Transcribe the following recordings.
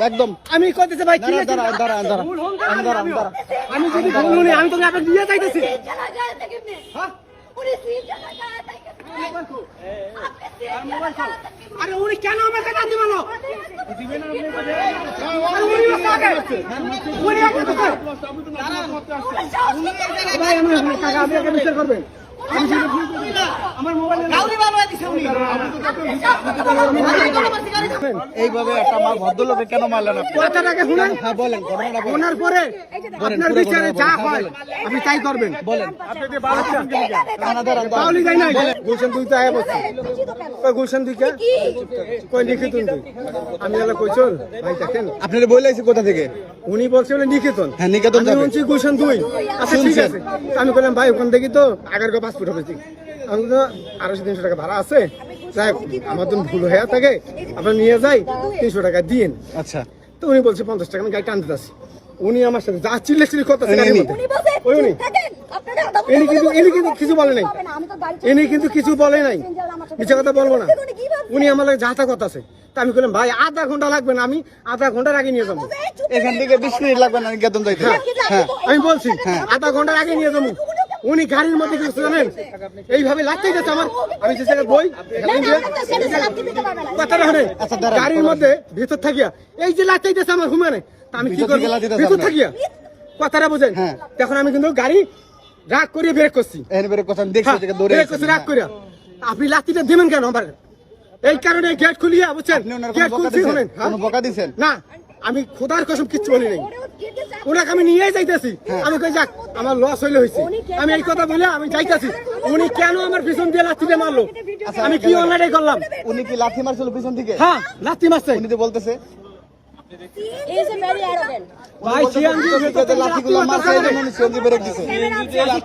একদম আমি কইতেছি ভাই আমি যদি বলুন আমি তোকে আপনাকে দিয়ে যাইতেছি আরে উনি কেন আমাকে কাঁদি মানো ভাই আমি টাকা আপনাকে বিচার করবেন এইভাবে একটা আমার ভদ্রলোকে কেন মারলেন আপনি? কথাটাকে শুনেন। হ্যাঁ বলেন, ঘটনাটা বলেন। শোনার পরে আপনার বিচারে যা হয় আপনি তাই করবেন। বলেন। বাউলি যাই নাই গুলশান তুই তো আয়া বসছি গুলশান তুই কে কই নিকেতন তুই আমি এলা কইছল ভাই দেখেন আপনারা বলে আইছি কোথা থেকে? উনি বলছে বলে নিকেতন। হ্যাঁ, নিকেতন আমি যাবে। বলছি গুলশান তুই আচ্ছা ঠিক আছে আমি বললাম ভাই ওখান থেকে তো আগের গো পাসপোর্ট হবে আমি তো 250-300 টাকা ভাড়া আছে যাই আমার তো ভুল হয়ে থাকে আপনার নিয়ে যাই 300 টাকা দিন। আচ্ছা, তো উনি বলছে 50 টাকা আমি গাড়ি টানতে যাচ্ছি উনি আমার সাথে যা চিল্লাচিল্লি কথা ইনি কিন্তু কিছু বলে নাই ইনি কিন্তু কিছু বলে নাই মিথ্যা কথা বলবো না উনি আমার লাগে যাতা কথা আছে তা আমি বললাম ভাই আধা ঘন্টা লাগবে না আমি আধা ঘন্টার আগে নিয়ে যাবো এখান থেকে 20 মিনিট লাগবে না নিকেতন যাইতে? হ্যাঁ আমি বলছি আধা ঘন্টার আগে নিয়ে যাবো উনি গাড়ির মধ্যে কিছু জানেন এইভাবে লাগতেই যাচ্ছে আমার আমি যে জায়গায় বই কথাটা শুনে গাড়ির মধ্যে ভিতর থাকিয়া এই যে লাগতেই যাচ্ছে আমার হুমানে তা আমি কি করবো ভিতর থাকিয়া কথাটা বোঝেন তখন আমি কিন্তু গাড়ি রাগ করিয়ে ব্রেক করছি ব্রেক করছি রাগ করিয়া আপনি লাঠিটা দিবেন কেন আমার এই কারণে গেট খুলিয়া বুঝছেন গেট খুলছি শুনেন বকা দিছেন না আমি খোদার কসম কিচ্ছু বলি নাই ওনাকে আমি নিয়ে যাইতেছি আমি কই যাক আমার লস হইলে হয়েছে আমি এই কথা বলে আমি যাইতেছি উনি কেন আমার পিছন দিয়ে লাঠিটা মারলো আমি কি অনলাইনে করলাম উনি কি লাঠি মারছিল পিছন থেকে? হ্যাঁ লাঠি মারছে উনি তো বলতেছে He's a very arrogant. ভাই সিএনজি লাঠিগুলো মারছে এই জন্য উনি সিএনজি ব্রেক দিছে।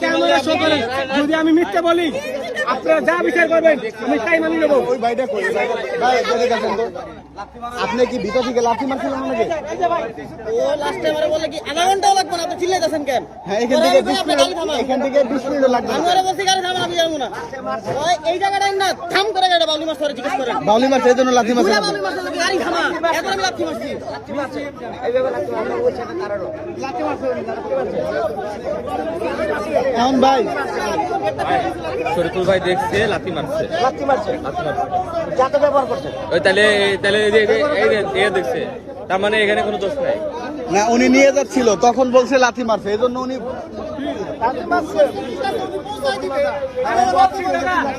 ক্যামেরা শো করেন যদি আমি মিথ্যা বলি আপনারা যা বিচার করবেন আমি তাই মানি নেব ওই ভাইটা কই? ভাই এদিকে গেছেন তো। আপনি কি ভিতর থেকে লাঠি মারছিলেন নাকি? ও লাস্ট টাইম বলে কি আধা ঘন্টাও লাগবে না আপনি চিল্লাইতেছেন কেন? হ্যাঁ, এখান থেকে 20 মিনিট লাগবে। আমি ওরে বলছি গাড়ি থামান আমি যাবো না ওই এই জায়গাটাই না থাম করে গাড়ি বাউলি মাছ ধরে জিজ্ঞেস করেন বাউলি মারছে এই জন্য লাঠি মারছে। বাউলি মাছ ধরে গাড়ি থামা এখন আমি লাঠি মারছি এখন ভাই শরীফুল ভাই দেখছে লাথি মারছে যাতে ব্যবহার করছে ওই তাহলে তাহলে এই দেখছে তার মানে এখানে কোনো দোষ নাই না, উনি নিয়ে যাচ্ছিল তখন বলছে লাঠি মারছে এই জন্য উনি